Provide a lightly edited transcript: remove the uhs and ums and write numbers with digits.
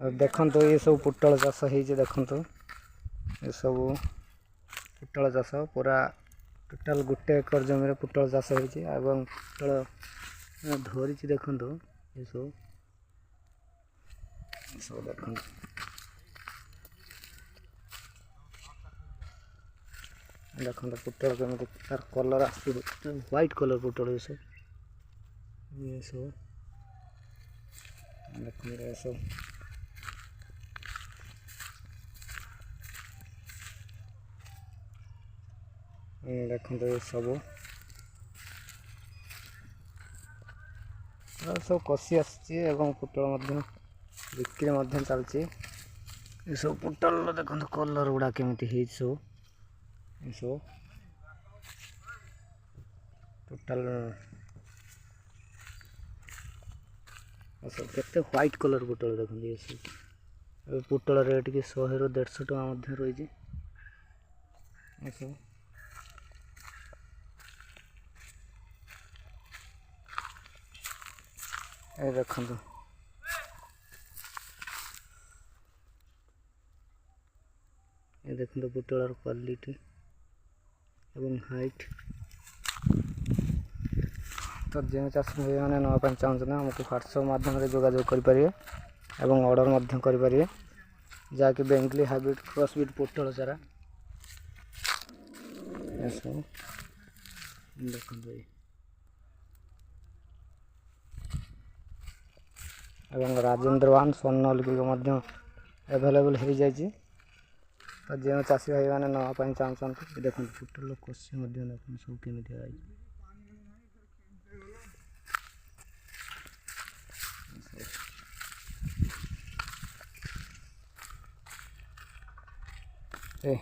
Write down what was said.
देखो ये सब पुटल चाष हो देखु ये सब पुटल चाष पूरा टोटाल गोटे एकर जमी पुटल चाष हो पुटल धरी देखु ये सब देख देखो पुटल केमी तार कलर आस व्हाइट कलर पुटल ये सब देख ये सब देखो ये सब सब कषि आसी पुटल बिक्री चलती ये सब पुटल देखो कलर गुड़ा केमी सब ये सब टोटाल सब केते व्हाइट कलर पुटल देखो ये सब पुटल रेट कि 100 ରୁ 150 टका रही ये सब देखो ये देखो पुटल क्वालिटी एवं हाइट तो जो चाष भाई मैंने नापी चाहते ना आमको व्हाट्सएप माध्यम जोगाजोग करेंगे और ऑर्डर करेंगे जहाँकि बेंगली हाइब्रिड क्रॉसब्रीड पुटल चारा सब देखो राजेंद्र वन स्वर्णलिपि एभेलेबल हो जाए तो जो चाषी भाई मैंने नापी चाहते देखो पुटल कषि देख सब केमी ए